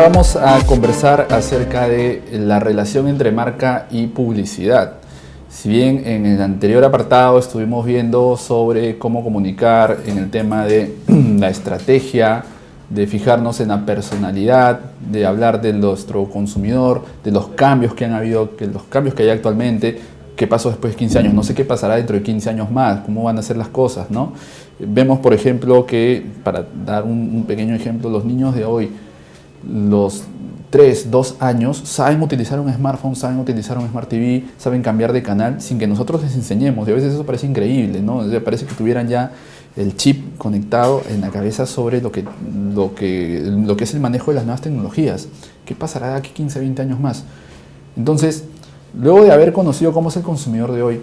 vamos a conversar acerca de la relación entre marca y publicidad. Si bien en el anterior apartado estuvimos viendo sobre cómo comunicar en el tema de la estrategia, de fijarnos en la personalidad, de hablar de nuestro consumidor, de los cambios que han habido, los cambios que hay actualmente, qué pasó después de 15 años, no sé qué pasará dentro de 15 años más, cómo van a ser las cosas, ¿no? Vemos, por ejemplo, que, para dar un pequeño ejemplo, los niños de hoy, los 3, 2 años, saben utilizar un smartphone, saben utilizar un Smart TV, saben cambiar de canal sin que nosotros les enseñemos. Y a veces eso parece increíble, ¿no? O sea, parece que tuvieran ya el chip conectado en la cabeza sobre lo que es el manejo de las nuevas tecnologías. ¿Qué pasará de aquí 15, 20 años más? Entonces, luego de haber conocido cómo es el consumidor de hoy,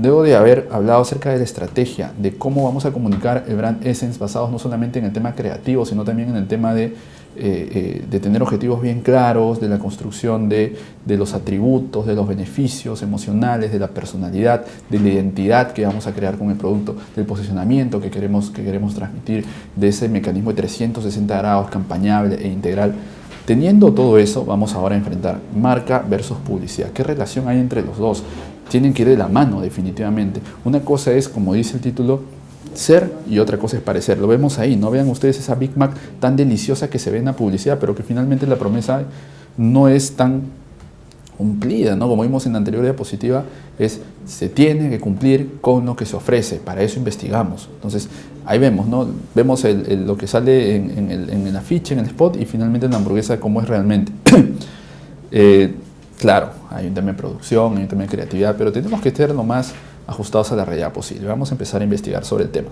luego de haber hablado acerca de la estrategia, de cómo vamos a comunicar el brand Essence basados no solamente en el tema creativo, sino también en el tema de tener objetivos bien claros, de la construcción de los atributos, de los beneficios emocionales, de la personalidad, de la identidad que vamos a crear con el producto, del posicionamiento que queremos transmitir, de ese mecanismo de 360 grados campañable e integral. Teniendo todo eso, vamos ahora a enfrentar marca versus publicidad. ¿Qué relación hay entre los dos? Tienen que ir de la mano, definitivamente. Una cosa es, como dice el título, ser, y otra cosa es parecer. Lo vemos ahí, ¿no? Vean ustedes esa Big Mac tan deliciosa que se ve en la publicidad, pero que finalmente la promesa no es tan cumplida, ¿no? Como vimos en la anterior diapositiva, se tiene que cumplir con lo que se ofrece. Para eso investigamos. Entonces, ahí vemos, ¿no? Vemos lo que sale en el afiche, en el spot, y finalmente en la hamburguesa cómo es realmente. Claro, hay un tema de producción, hay un tema de creatividad, pero tenemos que estar lo más ajustados a la realidad posible. Vamos a empezar a investigar sobre el tema.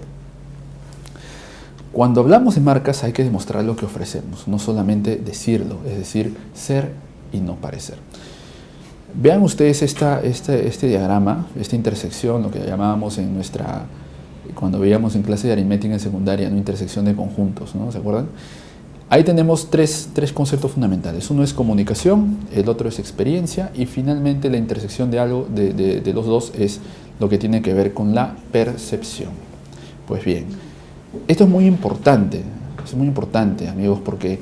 Cuando hablamos de marcas hay que demostrar lo que ofrecemos, no solamente decirlo, es decir, ser y no parecer. Vean ustedes este diagrama, esta intersección, lo que llamábamos cuando veíamos en clase de aritmética en secundaria, una intersección de conjuntos, ¿no? ¿Se acuerdan? Ahí tenemos tres conceptos fundamentales. Uno es comunicación, el otro es experiencia y finalmente la intersección de los dos es lo que tiene que ver con la percepción. Pues bien, esto es muy importante amigos, porque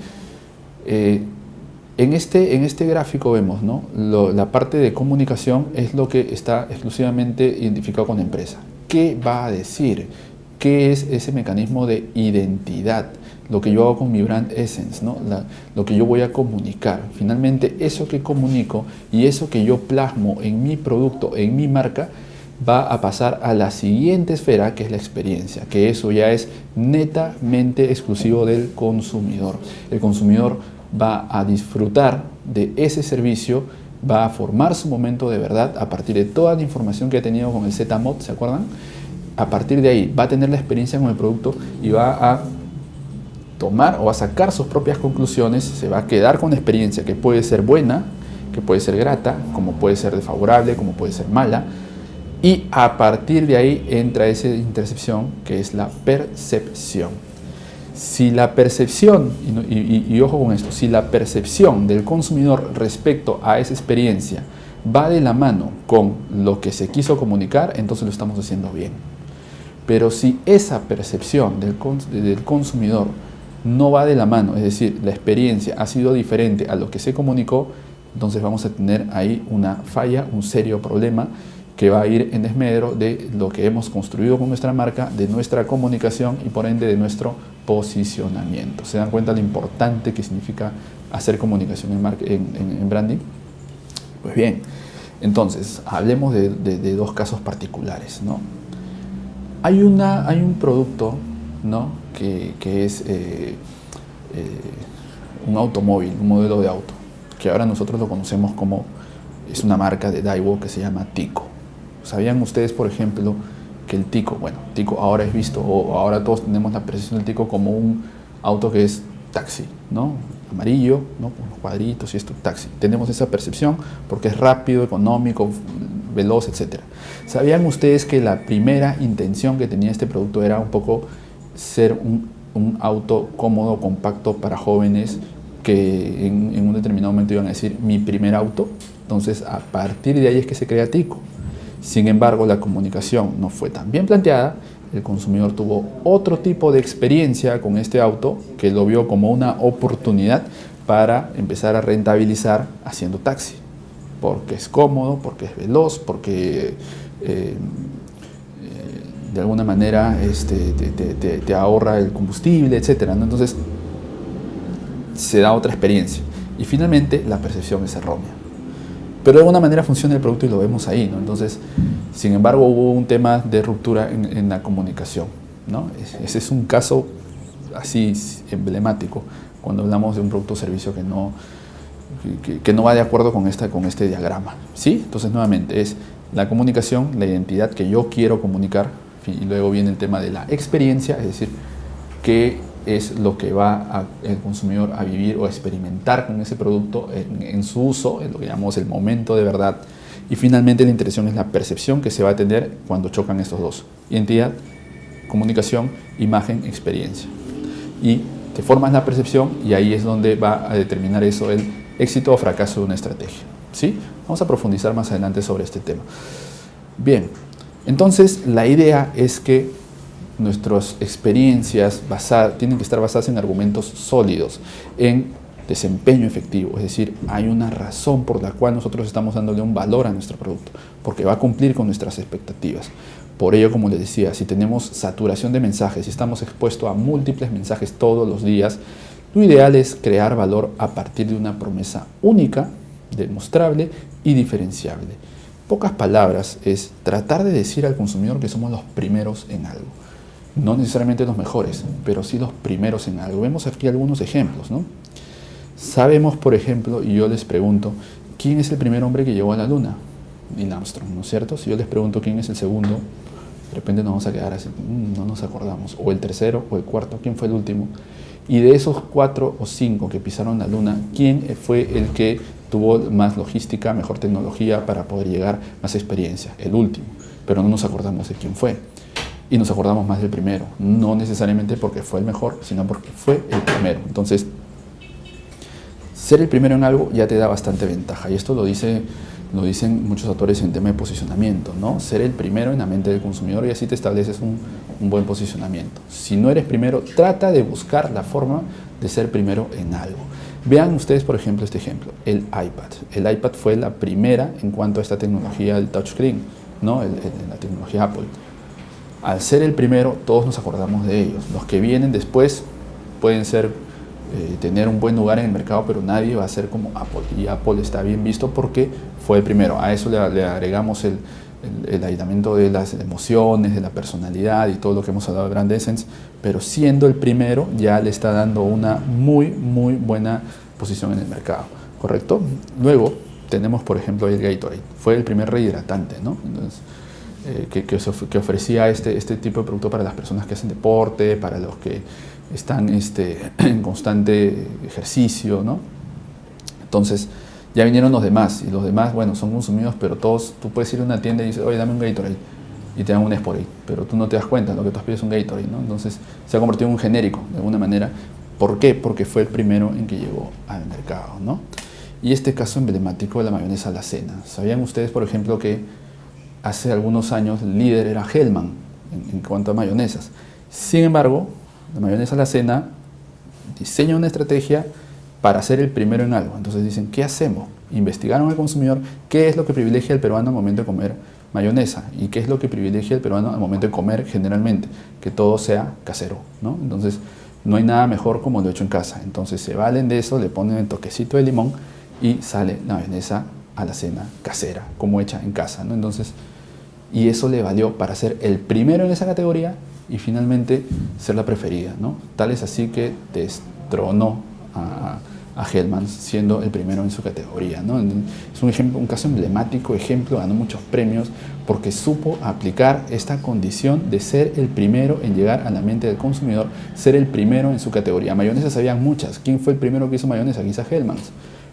en este gráfico vemos, ¿no? La parte de comunicación es lo que está exclusivamente identificado con la empresa. ¿Qué va a decir? ¿Qué es ese mecanismo de identidad? Lo que yo hago con mi brand essence, ¿no? Lo que yo voy a comunicar. Finalmente, eso que comunico y eso que yo plasmo en mi producto, en mi marca, va a pasar a la siguiente esfera, que es la experiencia, que eso ya es netamente exclusivo del consumidor. El consumidor va a disfrutar de ese servicio, va a formar su momento de verdad a partir de toda la información que ha tenido con el ZMOD, ¿se acuerdan? A partir de ahí va a tener la experiencia con el producto y va a tomar o a sacar sus propias conclusiones, se va a quedar con la experiencia que puede ser buena, que puede ser grata, como puede ser desfavorable, como puede ser mala, y a partir de ahí entra esa intercepción que es la percepción. Si la percepción, y ojo con esto, si la percepción del consumidor respecto a esa experiencia va de la mano con lo que se quiso comunicar, entonces lo estamos haciendo bien. Pero si esa percepción del consumidor no va de la mano, es decir, la experiencia ha sido diferente a lo que se comunicó, entonces vamos a tener ahí una falla, un serio problema que va a ir en desmedro de lo que hemos construido con nuestra marca, de nuestra comunicación y por ende de nuestro posicionamiento. ¿Se dan cuenta lo importante que significa hacer comunicación en branding? Pues bien, entonces hablemos de dos casos particulares, ¿no? Hay un producto, ¿no? que es un automóvil, un modelo de auto, que ahora nosotros lo conocemos como, es una marca de Daewoo que se llama Tico. ¿Sabían ustedes, por ejemplo, que el Tico, Tico ahora es visto, o ahora todos tenemos la percepción del Tico como un auto que es taxi, ¿no? Amarillo, ¿no? Con los cuadritos y esto, taxi. Tenemos esa percepción porque es rápido, económico, veloz, etc. ¿Sabían ustedes que la primera intención que tenía este producto era un poco ser un auto cómodo, compacto para jóvenes que en un determinado momento iban a decir mi primer auto? Entonces, a partir de ahí es que se crea Tico. Sin embargo, la comunicación no fue tan bien planteada, el consumidor tuvo otro tipo de experiencia con este auto que lo vio como una oportunidad para empezar a rentabilizar haciendo taxi, porque es cómodo, porque es veloz, porque de alguna manera te ahorra el combustible, etcétera, ¿no? Entonces se da otra experiencia y finalmente la percepción es errónea, pero de alguna manera funciona el producto y lo vemos ahí, ¿no? Entonces, sin embargo, hubo un tema de ruptura en la comunicación, ¿no? Ese es un caso así emblemático cuando hablamos de un producto o servicio que no va de acuerdo con este diagrama, ¿sí? Entonces, nuevamente, es la comunicación, la identidad que yo quiero comunicar, y luego viene el tema de la experiencia, es decir, qué es lo que va el consumidor a vivir o a experimentar con ese producto en su uso, en lo que llamamos el momento de verdad. Y finalmente la interacción es la percepción que se va a tener cuando chocan estos dos: identidad, comunicación, imagen, experiencia. Y te formas la percepción y ahí es donde va a determinar eso el éxito o fracaso de una estrategia, ¿sí? Vamos a profundizar más adelante sobre este tema. Bien, entonces la idea es que nuestras experiencias tienen que estar basadas en argumentos sólidos, en desempeño efectivo, es decir, hay una razón por la cual nosotros estamos dándole un valor a nuestro producto, porque va a cumplir con nuestras expectativas. Por ello, como les decía, si tenemos saturación de mensajes, si estamos expuestos a múltiples mensajes todos los días, lo ideal es crear valor a partir de una promesa única, demostrable y diferenciable. Pocas palabras, es tratar de decir al consumidor que somos los primeros en algo. No necesariamente los mejores, pero sí los primeros en algo. Vemos aquí algunos ejemplos, ¿no? Sabemos, por ejemplo, y yo les pregunto, ¿quién es el primer hombre que llegó a la luna? Neil Armstrong, ¿no es cierto? Si yo les pregunto quién es el segundo, de repente nos vamos a quedar así, no nos acordamos. O el tercero o el cuarto, ¿quién fue el último? Y de esos 4 o 5 que pisaron la luna, ¿quién fue el que tuvo más logística, mejor tecnología para poder llegar, más experiencia? El último, pero no nos acordamos de quién fue. Y nos acordamos más del primero, no necesariamente porque fue el mejor, sino porque fue el primero. Entonces, ser el primero en algo ya te da bastante ventaja. Y esto lo dicen muchos autores en tema de posicionamiento, ¿no? Ser el primero en la mente del consumidor, y así te estableces un buen posicionamiento. Si no eres primero, trata de buscar la forma de ser primero en algo. Vean ustedes, por ejemplo, este ejemplo, el iPad. El iPad fue la primera en cuanto a esta tecnología del touchscreen, ¿no? La tecnología Apple. Al ser el primero, todos nos acordamos de ellos. Los que vienen después pueden tener un buen lugar en el mercado, pero nadie va a ser como Apple. Y Apple está bien visto porque fue el primero. A eso le agregamos el aislamiento de las emociones, de la personalidad y todo lo que hemos hablado de Brand Essence, pero siendo el primero ya le está dando una muy, muy buena posición en el mercado, ¿correcto? Luego tenemos, por ejemplo, el Gatorade. Fue el primer rehidratante, ¿no? Entonces, que ofrecía este tipo de producto para las personas que hacen deporte, para los que están en constante ejercicio, ¿no? Entonces ya vinieron los demás, y los demás, bueno, son consumidos, pero todos, tú puedes ir a una tienda y dices, oye, dame un Gatorade, y te dan un Sporade, pero tú no te das cuenta, lo que tú pides es un Gatorade, ¿no? Entonces se ha convertido en un genérico, de alguna manera. ¿Por qué? Porque fue el primero en que llegó al mercado, ¿no? Y este caso emblemático de la mayonesa alacena. ¿Sabían ustedes, por ejemplo, que hace algunos años el líder era Hellman en cuanto a mayonesas? Sin embargo, la mayonesa alacena diseña una estrategia para ser el primero en algo. Entonces dicen, ¿qué hacemos? Investigaron al consumidor qué es lo que privilegia al peruano al momento de comer mayonesa y qué es lo que privilegia al peruano al momento de comer generalmente, que todo sea casero, ¿no? Entonces no hay nada mejor como lo hecho en casa. Entonces se valen de eso, le ponen el toquecito de limón y sale la mayonesa alacena casera, como hecha en casa, ¿no? Entonces, y eso le valió para ser el primero en esa categoría y finalmente ser la preferida, ¿no? Tal es así que destronó a Hellman siendo el primero en su categoría, ¿no? Es un ejemplo, un caso emblemático, ganó muchos premios porque supo aplicar esta condición de ser el primero en llegar a la mente del consumidor, ser el primero en su categoría. Mayonesas habían muchas. ¿Quién fue el primero que hizo mayonesa? Quizá Hellman.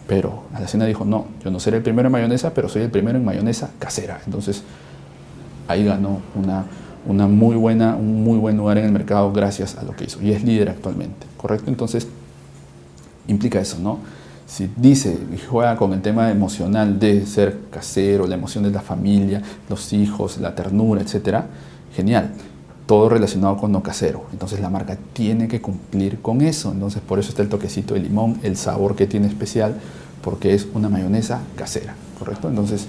Pero Alacena dijo, no, yo no seré el primero en mayonesa, pero soy el primero en mayonesa casera. Entonces ahí ganó un muy buen lugar en el mercado gracias a lo que hizo. Y es líder actualmente, ¿correcto? Entonces implica eso, ¿no? Si dice y juega con el tema emocional de ser casero, la emoción de la familia, los hijos, la ternura, etcétera, genial. todo relacionado con lo casero. Entonces la marca tiene que cumplir con eso. Entonces por eso está el toquecito de limón, el sabor que tiene especial, porque es una mayonesa casera, ¿correcto? Entonces,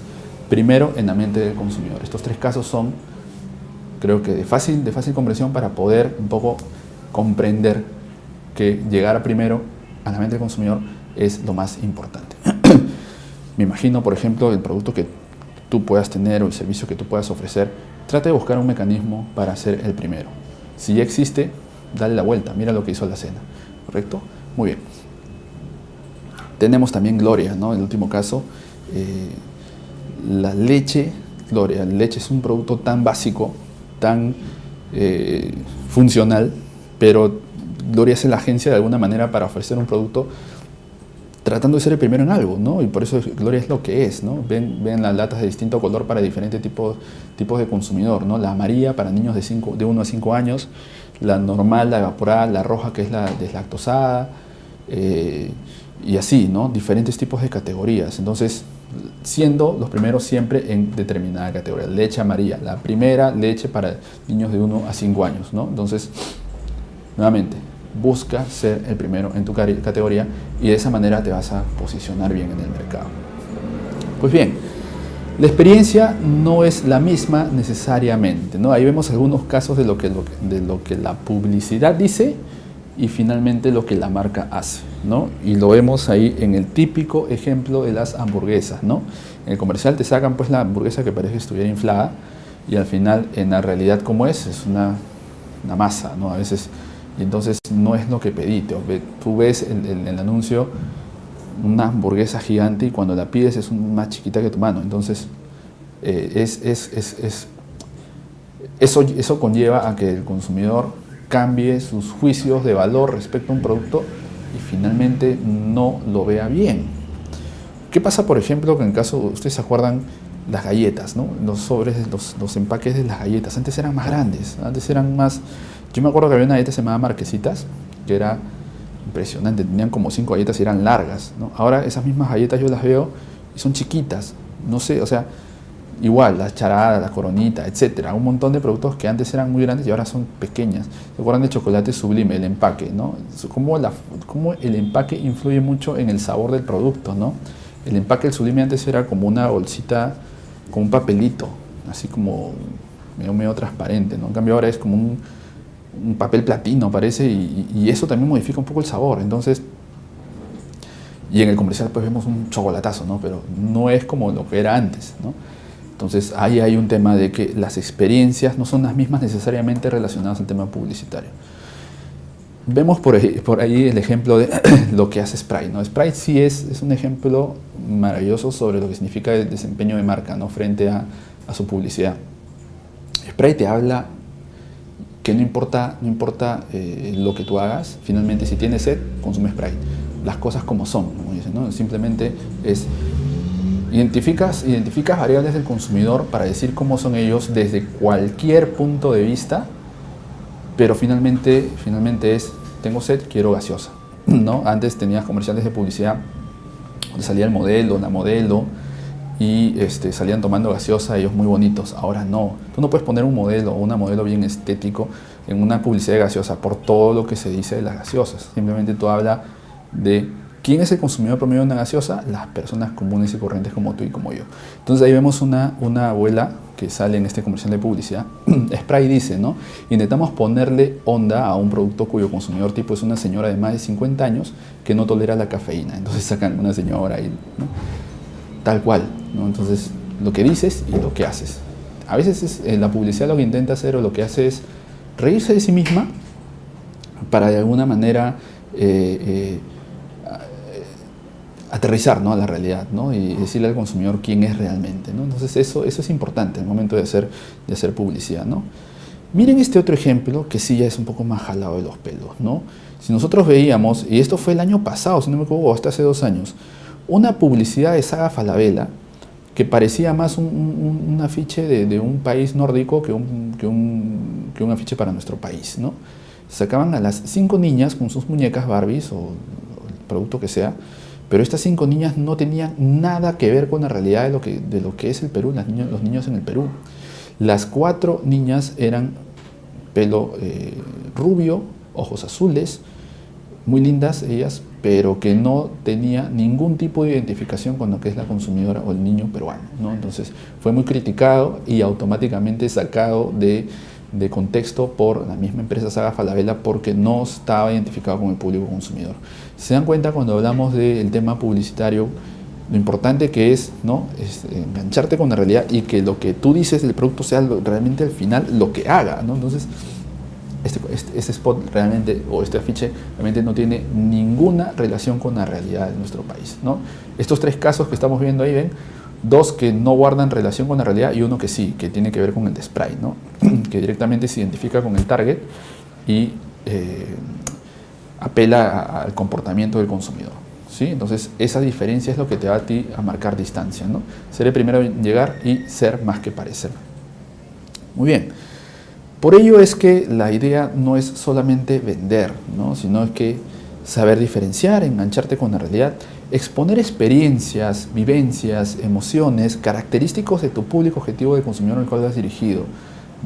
primero en la mente del consumidor. Estos 3 casos son, creo que de fácil comprensión para poder un poco comprender que llegar primero a la mente del consumidor es lo más importante. Me imagino, por ejemplo, el producto que tú puedas tener o el servicio que tú puedas ofrecer, trata de buscar un mecanismo para ser el primero. Si ya existe, dale la vuelta, mira lo que hizo la cena, ¿correcto? Muy bien. Tenemos también Gloria, ¿no? El último caso, la leche Gloria. La leche es un producto tan básico, tan funcional, pero Gloria es la agencia de alguna manera para ofrecer un producto tratando de ser el primero en algo, ¿no? Y por eso Gloria es lo que es, ¿no? Ven las latas de distinto color para diferentes tipos de consumidor, ¿no? La amarilla para niños de 1 a 5 años, la normal, la evaporada, la roja que es la deslactosada, y así, ¿no? Diferentes tipos de categorías. Entonces, siendo los primeros siempre en determinada categoría. Leche amarilla, la primera leche para niños de 1 a 5 años, ¿no? Entonces, nuevamente, busca ser el primero en tu categoría y de esa manera te vas a posicionar bien en el mercado. Pues bien, la experiencia no es la misma necesariamente, ¿no? Ahí vemos algunos casos de lo que la publicidad dice y finalmente lo que la marca hace, ¿no? Y lo vemos ahí en el típico ejemplo de las hamburguesas, ¿no? En el comercial te sacan pues la hamburguesa que parece que estuviera inflada y al final en la realidad como es una masa, ¿no? A veces, y entonces no es lo que pedí. Tú ves el anuncio, una hamburguesa gigante y cuando la pides es más chiquita que tu mano. Entonces eso conlleva a que el consumidor cambie sus juicios de valor respecto a un producto y finalmente no lo vea bien. ¿Qué pasa, por ejemplo, que en caso, ustedes se acuerdan, las galletas, ¿no? Los sobres, los empaques de las galletas, antes eran más grandes, antes eran más... Yo me acuerdo que había una galleta llamada Marquesitas, que era impresionante, tenían como 5 galletas y eran largas, ¿no? Ahora esas mismas galletas yo las veo y son chiquitas, no sé, o sea, igual, la charada, la coronita, etcétera, un montón de productos que antes eran muy grandes y ahora son pequeñas. ¿Se acuerdan de Chocolate Sublime, el empaque, ¿no? Cómo el empaque influye mucho en el sabor del producto, ¿no? El empaque del Sublime antes era como una bolsita, como un papelito, así como medio transparente, ¿no? En cambio ahora es como un papel platino parece y eso también modifica un poco el sabor. Entonces, y en el comercial pues vemos un chocolatazo, ¿no? Pero no es como lo que era antes, ¿no? Entonces ahí hay un tema de que las experiencias no son las mismas necesariamente relacionadas al tema publicitario. Vemos por ahí el ejemplo de lo que hace Sprite, ¿no? Sprite sí es un ejemplo maravilloso sobre lo que significa el desempeño de marca, ¿no? Frente a su publicidad. Sprite te habla que no importa lo que tú hagas, finalmente si tienes sed, consume Sprite. Las cosas como son, como dicen, ¿no? Simplemente es... Identificas variables del consumidor para decir cómo son ellos desde cualquier punto de vista, pero finalmente es, tengo sed, quiero gaseosa, ¿no? Antes tenías comerciales de publicidad donde salía el modelo, la modelo, y salían tomando gaseosa, ellos muy bonitos. Ahora no, tú no puedes poner un modelo o una modelo bien estético en una publicidad de gaseosa por todo lo que se dice de las gaseosas. Simplemente tú hablas de quién es el consumidor promedio de una gaseosa, las personas comunes y corrientes como tú y como yo. Entonces ahí vemos una abuela que sale en este comercial de publicidad. Sprite dice, ¿no? Intentamos ponerle onda a un producto cuyo consumidor tipo es una señora de más de 50 años que no tolera la cafeína. Entonces sacan una señora ahí, ¿no? Tal cual, ¿no? Entonces, lo que dices y lo que haces. A veces la publicidad lo que intenta hacer o lo que hace es reírse de sí misma para de alguna manera aterrizar, ¿no? A la realidad, ¿no? Y decirle al consumidor quién es realmente, ¿no? Entonces, eso es importante en el momento de hacer publicidad, ¿no? Miren este otro ejemplo que sí ya es un poco más jalado de los pelos, ¿no? Si nosotros veíamos, y esto fue el año pasado, si no me equivoco, hasta hace 2 años, una publicidad de Saga Falabella que parecía más un afiche de un país nórdico que un afiche para nuestro país, ¿no? Sacaban a las 5 niñas con sus muñecas Barbies o el producto que sea, pero estas 5 niñas no tenían nada que ver con la realidad de lo que es el Perú, los niños en el Perú. Las 4 niñas eran pelo rubio, ojos azules, muy lindas ellas, pero que no tenía ningún tipo de identificación con lo que es la consumidora o el niño peruano, ¿no? Entonces fue muy criticado y automáticamente sacado de contexto por la misma empresa Saga Falabella porque no estaba identificado con el público consumidor. Si se dan cuenta, cuando hablamos del tema publicitario, lo importante que es, ¿no?, es engancharte con la realidad y que lo que tú dices del producto sea realmente al final lo que haga, ¿no? Entonces este spot realmente, o este afiche realmente no tiene ninguna relación con la realidad de nuestro país, ¿no? Estos 3 casos que estamos viendo ahí, ven, 2 que no guardan relación con la realidad y 1 que sí, que tiene que ver con el spray, ¿no? Que directamente se identifica con el target y apela al comportamiento del consumidor, ¿sí? Entonces esa diferencia es lo que te va a ti a marcar distancia, ¿no? Ser el primero en llegar y ser más que parecer. Muy bien. Por ello es que la idea no es solamente vender, ¿no?, sino es que saber diferenciar, engancharte con la realidad, exponer experiencias, vivencias, emociones, característicos de tu público objetivo de consumidor al cual has dirigido.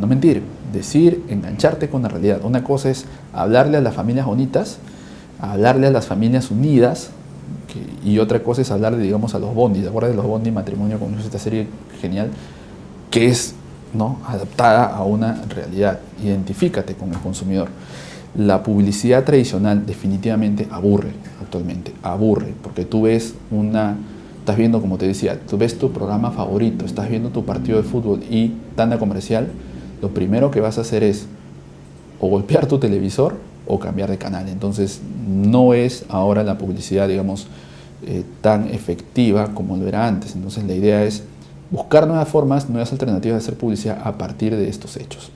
No mentir, decir, engancharte con la realidad. Una cosa es hablarle a las familias bonitas, hablarle a las familias unidas, y otra cosa es hablarle, digamos, a los Bondi. ¿Te acuerdas de los Bondi, Matrimonio con esta serie genial? Que es, ¿no?, adaptada a una realidad. Identifícate con el consumidor. La publicidad tradicional definitivamente aburre actualmente, aburre, porque tú ves estás viendo, como te decía, tú ves tu programa favorito, estás viendo tu partido de fútbol y tanda comercial, lo primero que vas a hacer es o golpear tu televisor o cambiar de canal. Entonces no es ahora la publicidad, digamos, tan efectiva como lo era antes. Entonces la idea es buscar nuevas formas, nuevas alternativas de hacer publicidad a partir de estos hechos.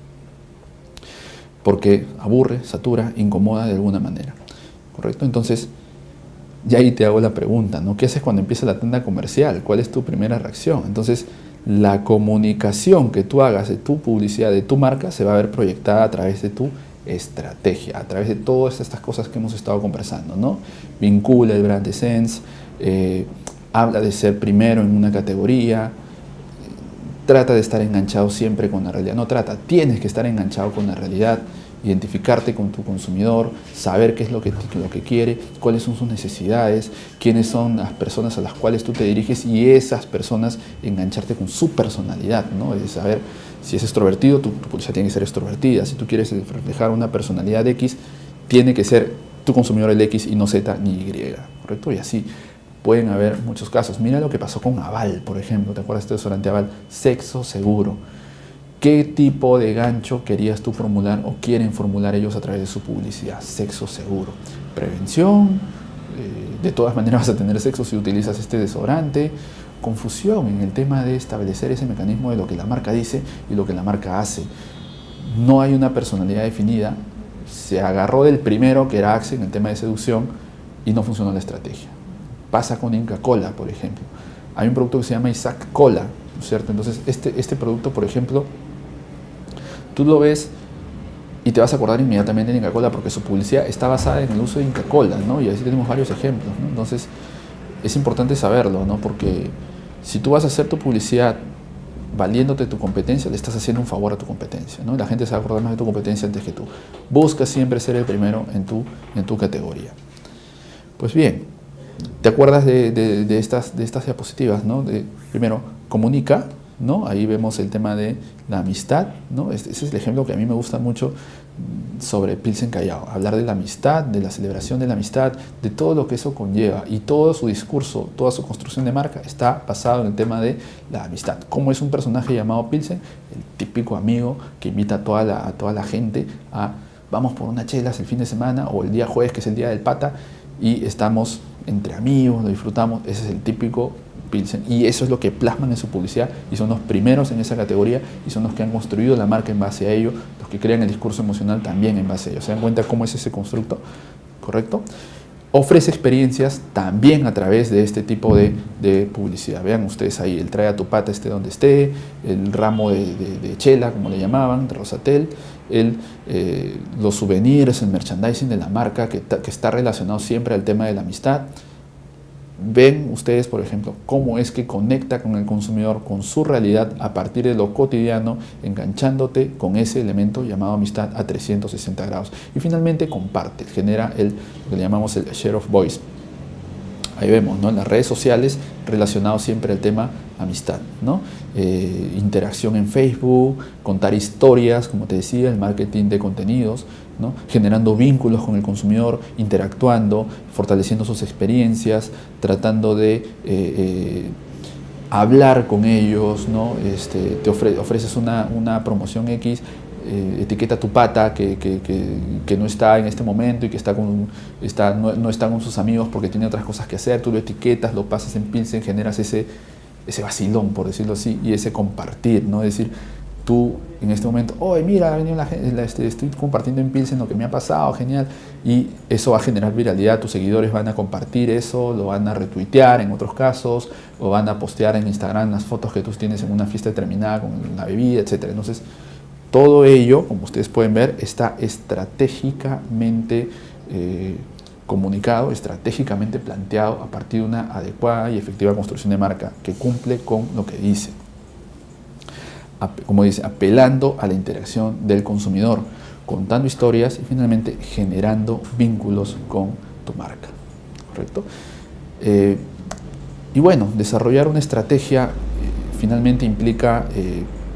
Porque aburre, satura, incomoda de alguna manera. ¿Correcto? Entonces, ya ahí te hago la pregunta, ¿no? ¿Qué haces cuando empieza la tanda comercial? ¿Cuál es tu primera reacción? Entonces, la comunicación que tú hagas de tu publicidad, de tu marca, se va a ver proyectada a través de tu estrategia, a través de todas estas cosas que hemos estado conversando, ¿no? Vincula el brand essence, habla de ser primero en una categoría, trata de estar enganchado siempre con la realidad. No trata, tienes que estar enganchado con la realidad, identificarte con tu consumidor, saber qué es lo que quiere, cuáles son sus necesidades, quiénes son las personas a las cuales tú te diriges y esas personas engancharte con su personalidad, ¿no? Es de saber si es extrovertido, tu publicidad tiene que ser extrovertida. Si tú quieres reflejar una personalidad X, tiene que ser tu consumidor el X y no Z ni Y, ¿correcto? Y así pueden haber muchos casos. Mira lo que pasó con Aval, por ejemplo. ¿Te acuerdas de este restaurante Aval? Sexo seguro. ¿Qué tipo de gancho querías tú formular o quieren formular ellos a través de su publicidad? Sexo seguro. Prevención. De todas maneras vas a tener sexo si utilizas este desodorante. Confusión en el tema de establecer ese mecanismo de lo que la marca dice y lo que la marca hace. No hay una personalidad definida. Se agarró del primero, que era Axe, en el tema de seducción, y no funcionó la estrategia. Pasa con Inca Kola, por ejemplo. Hay un producto que se llama Isaac Cola, ¿no es cierto? Entonces, este producto, por ejemplo, tú lo ves y te vas a acordar inmediatamente de Inca Kola porque su publicidad está basada en el uso de Inca Kola, ¿no? Y así tenemos varios ejemplos, ¿no? Entonces, es importante saberlo, ¿no? Porque si tú vas a hacer tu publicidad valiéndote de tu competencia, le estás haciendo un favor a tu competencia, ¿no? La gente se va a acordar más de tu competencia antes que tú. Busca siempre ser el primero en tu categoría. Pues bien, ¿te acuerdas de estas diapositivas, ¿no? Primero, comunica, ¿no? Ahí vemos el tema de la amistad, ¿no? Ese es el ejemplo que a mí me gusta mucho sobre Pilsen Callao. Hablar de la amistad, de la celebración de la amistad, de todo lo que eso conlleva. Y todo su discurso, toda su construcción de marca está basado en el tema de la amistad. ¿Cómo es un personaje llamado Pilsen? El típico amigo que invita a toda la gente a vamos por unas chelas el fin de semana o el día jueves, que es el día del pata, y estamos entre amigos, lo disfrutamos. Ese es el típico Pilsen, y eso es lo que plasman en su publicidad y son los primeros en esa categoría y son los que han construido la marca en base a ello, los que crean el discurso emocional también en base a ello. ¿Se dan cuenta cómo es ese constructo? ¿Correcto? Ofrece experiencias también a través de este tipo de publicidad. Vean ustedes ahí, el trae a tu pata esté donde esté, el ramo de chela, como le llamaban, de Rosatel, los souvenirs, el merchandising de la marca que está relacionado siempre al tema de la amistad. ven ustedes, por ejemplo, cómo es que conecta con el consumidor, con su realidad a partir de lo cotidiano, enganchándote con ese elemento llamado amistad a 360 grados. Y finalmente comparte, genera lo que le llamamos el share of voice. Ahí vemos, ¿no? En las redes sociales relacionado siempre al tema amistad, ¿no? Interacción en Facebook, contar historias, como te decía, el marketing de contenidos, ¿no? Generando vínculos con el consumidor, interactuando, fortaleciendo sus experiencias, tratando de hablar con ellos, ¿no? Te ofreces una promoción X, etiqueta a tu pata que no está en este momento y que no está con sus amigos porque tiene otras cosas que hacer. Tú lo etiquetas, lo pasas en Pilsen, generas ese vacilón, por decirlo así, y ese compartir, ¿no? Es decir, tú en este momento, oye, mira, ha venido estoy compartiendo en Pilsen lo que me ha pasado, genial, y eso va a generar viralidad. Tus seguidores van a compartir eso, lo van a retuitear en otros casos, o van a postear en Instagram las fotos que tú tienes en una fiesta determinada con la bebida, etc. Entonces, todo ello, como ustedes pueden ver, está estratégicamente comunicado, estratégicamente planteado a partir de una adecuada y efectiva construcción de marca que cumple con lo que dice. Como dice, apelando a la interacción del consumidor, contando historias y finalmente generando vínculos con tu marca. ¿Correcto? Y bueno, desarrollar una estrategia finalmente implica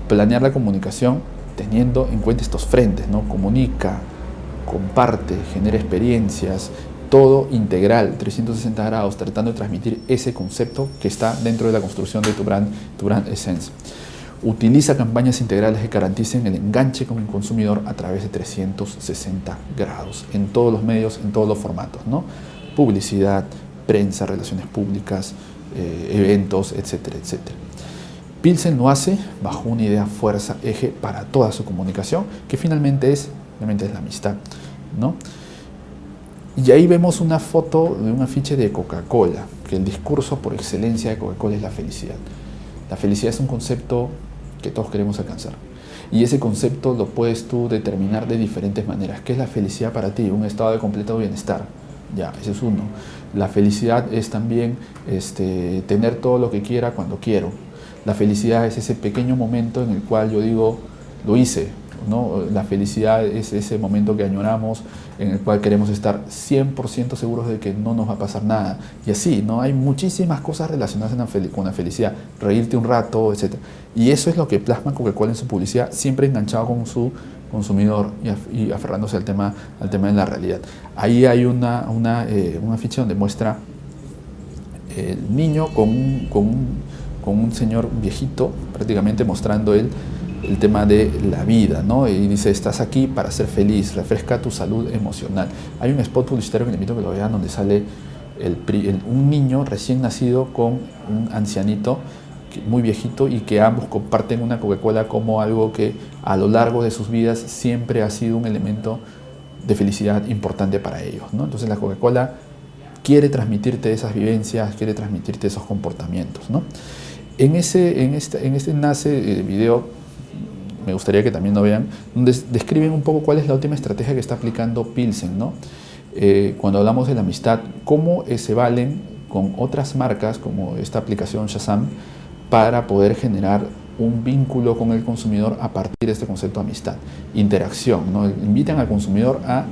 planear la comunicación teniendo en cuenta estos frentes, ¿no? Comunica, comparte, genera experiencias, todo integral, 360 grados, tratando de transmitir ese concepto que está dentro de la construcción de tu brand essence. Utiliza campañas integrales que garanticen el enganche con el consumidor a través de 360 grados, en todos los medios, en todos los formatos, ¿no? Publicidad, prensa, relaciones públicas, eventos, etcétera, etcétera. Pilsen lo hace bajo una idea, fuerza, eje para toda su comunicación, que finalmente es la amistad, ¿no? Y ahí vemos una foto de un afiche de Coca-Cola, que el discurso por excelencia de Coca-Cola es la felicidad. La felicidad es un concepto que todos queremos alcanzar. Y ese concepto lo puedes tú determinar de diferentes maneras. ¿Qué es la felicidad para ti? Un estado de completo bienestar. Ya, ese es uno. La felicidad es también tener todo lo que quiera cuando quiero. La felicidad es ese pequeño momento en el cual yo digo, lo hice, ¿no? La felicidad es ese momento que añoramos, en el cual queremos estar 100% seguros de que no nos va a pasar nada. Y así, ¿no? Hay muchísimas cosas relacionadas con la felicidad. Reírte un rato, etc. Y eso es lo que plasma Coca-Cola en su publicidad, siempre enganchado con su consumidor y aferrándose al tema de la realidad. Ahí hay una ficha donde muestra el niño con un señor viejito, prácticamente mostrando el tema de la vida, ¿no? Y dice, estás aquí para ser feliz, refresca tu salud emocional. Hay un spot publicitario que le invito a que lo vean, donde sale un niño recién nacido con un ancianito muy viejito y que ambos comparten una Coca-Cola como algo que a lo largo de sus vidas siempre ha sido un elemento de felicidad importante para ellos, ¿no? Entonces la Coca-Cola quiere transmitirte esas vivencias, quiere transmitirte esos comportamientos, ¿no? En este enlace video, me gustaría que también lo vean, donde describen un poco cuál es la última estrategia que está aplicando Pilsen, ¿no? Cuando hablamos de la amistad, cómo se valen con otras marcas, como esta aplicación Shazam, para poder generar un vínculo con el consumidor a partir de este concepto de amistad, interacción, ¿no? Invitan al consumidor a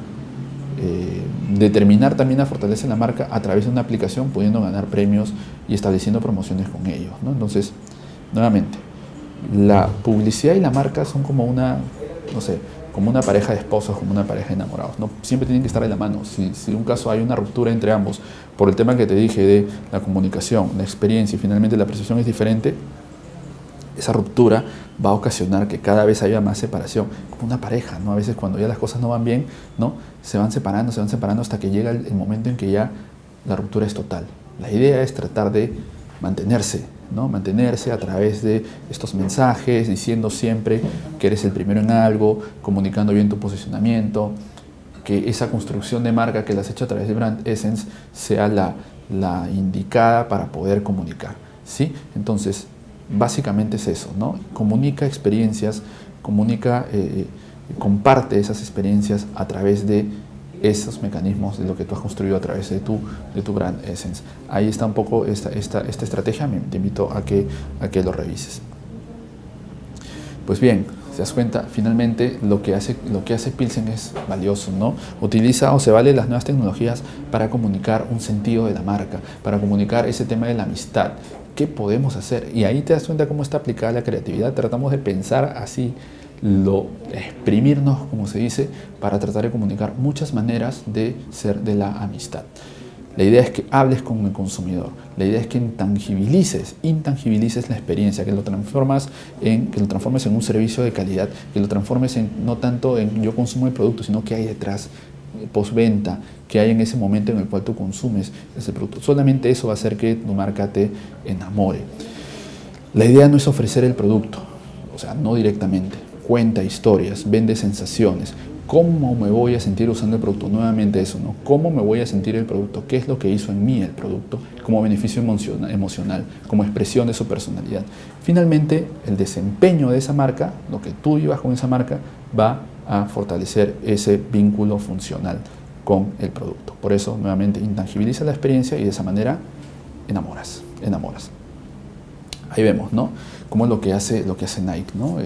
determinar también a fortalecer la marca a través de una aplicación, pudiendo ganar premios y estableciendo promociones con ellos, ¿no? Entonces, nuevamente, la publicidad y la marca son como como una pareja de esposos, como una pareja de enamorados, ¿no? Siempre tienen que estar de la mano. Si en un caso hay una ruptura entre ambos, por el tema que te dije de la comunicación, la experiencia y finalmente la percepción es diferente, esa ruptura va a ocasionar que cada vez haya más separación, como una pareja, ¿no? A veces cuando ya las cosas no van bien, ¿no? Se van separando hasta que llega el momento en que ya la ruptura es total. La idea es tratar de mantenerse, ¿no? Mantenerse a través de estos mensajes, diciendo siempre que eres el primero en algo, comunicando bien tu posicionamiento, que esa construcción de marca que la has hecho a través de Brand Essence sea la indicada para poder comunicar, ¿sí? Entonces, básicamente es eso, ¿no? Comunica experiencias, comparte esas experiencias a través de esos mecanismos de lo que tú has construido a través de tu brand essence. Ahí está un poco esta estrategia, te invito a que lo revises. Pues bien, te das cuenta, finalmente lo que hace Pilsen es valioso, ¿no? Utiliza o se vale las nuevas tecnologías para comunicar un sentido de la marca, para comunicar ese tema de la amistad. ¿Qué podemos hacer? Y ahí te das cuenta cómo está aplicada la creatividad. Tratamos de pensar así, exprimirnos, como se dice, para tratar de comunicar muchas maneras de ser de la amistad. La idea es que hables con el consumidor, la idea es que intangibilices la experiencia, que lo transformes en un servicio de calidad, que lo transformes no tanto en yo consumo el producto, sino que hay detrás, postventa, que hay en ese momento en el cual tú consumes ese producto. Solamente eso va a hacer que tu marca te enamore. La idea no es ofrecer el producto, o sea, no directamente. Cuenta historias, vende sensaciones. ¿Cómo me voy a sentir usando el producto? Nuevamente eso, ¿no? ¿Cómo me voy a sentir el producto? ¿Qué es lo que hizo en mí el producto? Como beneficio emocional, como expresión de su personalidad. Finalmente, el desempeño de esa marca, lo que tú llevas con esa marca, va a fortalecer ese vínculo funcional con el producto. Por eso, nuevamente, intangibiliza la experiencia y de esa manera enamoras. Ahí vemos, ¿no? Como es lo que hace Nike, ¿no?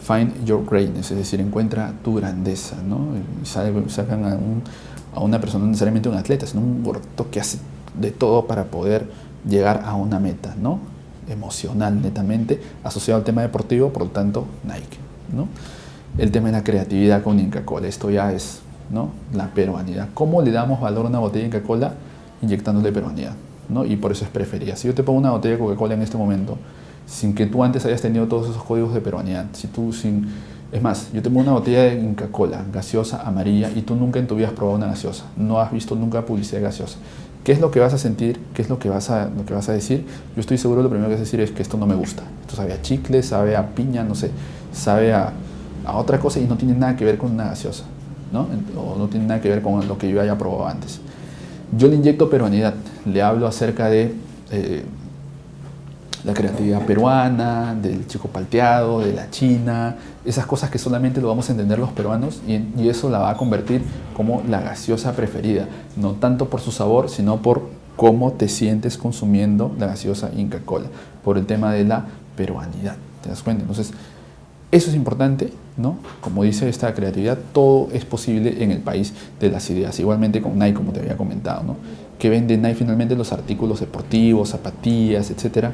Find your greatness, es decir, encuentra tu grandeza, ¿no? Y sacan a una persona, no necesariamente un atleta, sino un gordito que hace de todo para poder llegar a una meta, ¿no? Emocional, netamente, asociado al tema deportivo, por lo tanto, Nike, ¿no? El tema de la creatividad con Inca Kola, esto ya es, ¿no? La peruanidad. ¿Cómo le damos valor a una botella de Inca Kola? Inyectándole peruanidad, ¿no? Y por eso es preferida. Si yo te pongo una botella de Coca-Cola en este momento, sin que tú antes hayas tenido todos esos códigos de peruanidad, es más, yo tengo una botella de Inca Kola, gaseosa, amarilla, y tú nunca en tu vida has probado una gaseosa, no has visto nunca publicidad de gaseosa. ¿Qué es lo que vas a sentir? ¿Qué es lo que vas a decir? Yo estoy seguro lo primero que vas a decir es que esto no me gusta. Esto sabe a chicle, sabe a piña, no sé, sabe a otra cosa y no tiene nada que ver con una gaseosa, ¿no? O no tiene nada que ver con lo que yo haya probado antes. Yo le inyecto peruanidad, le hablo acerca de la creatividad peruana, del chico palteado, de la china, esas cosas que solamente lo vamos a entender los peruanos y eso la va a convertir como la gaseosa preferida, no tanto por su sabor, sino por cómo te sientes consumiendo la gaseosa Inca Kola, por el tema de la peruanidad, ¿te das cuenta? Entonces, eso es importante, ¿no? Como dice esta creatividad, todo es posible en el país de las ideas, igualmente con Nike, como te había comentado, ¿no? Que vende Nike finalmente los artículos deportivos, zapatillas, etcétera,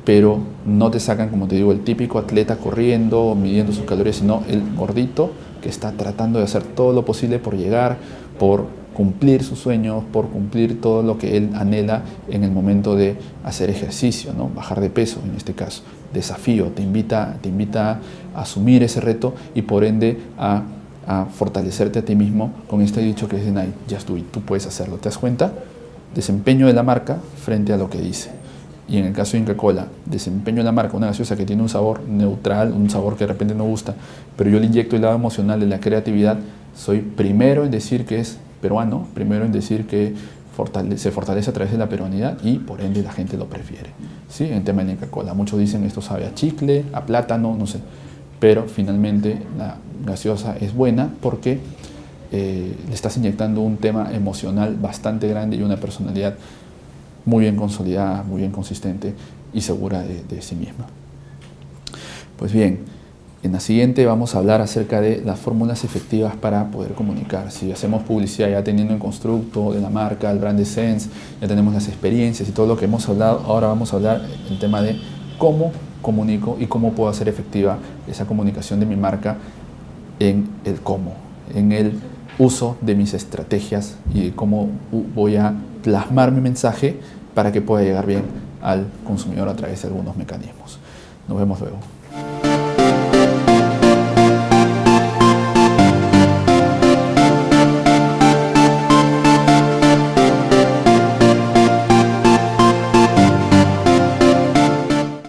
pero no te sacan, como te digo, el típico atleta corriendo, midiendo sus calorías, sino el gordito que está tratando de hacer todo lo posible por llegar, por cumplir sus sueños, por cumplir todo lo que él anhela en el momento de hacer ejercicio, ¿no? Bajar de peso en este caso. Desafío, te invita a asumir ese reto y por ende a fortalecerte a ti mismo con este dicho que es de Nike, just do it, tú puedes hacerlo. ¿Te das cuenta? Desempeño de la marca frente a lo que dice. Y en el caso de Inca Kola, desempeño de la marca, una gaseosa que tiene un sabor neutral, un sabor que de repente no gusta, pero yo le inyecto el lado emocional de la creatividad, soy primero en decir que es peruano, primero en decir que se fortalece a través de la peruanidad y por ende la gente lo prefiere, ¿sí? En tema de Inca Kola, muchos dicen esto sabe a chicle, a plátano, no sé, pero finalmente la gaseosa es buena porque le estás inyectando un tema emocional bastante grande y una personalidad muy bien consolidada, muy bien consistente y segura de sí misma. Pues bien, en la siguiente vamos a hablar acerca de las fórmulas efectivas para poder comunicar. Si hacemos publicidad ya teniendo el constructo de la marca, el brand essence, ya tenemos las experiencias y todo lo que hemos hablado, ahora vamos a hablar el tema de cómo comunico y cómo puedo hacer efectiva esa comunicación de mi marca en el cómo, en el uso de mis estrategias y cómo voy a plasmar mi mensaje para que pueda llegar bien al consumidor a través de algunos mecanismos. Nos vemos luego.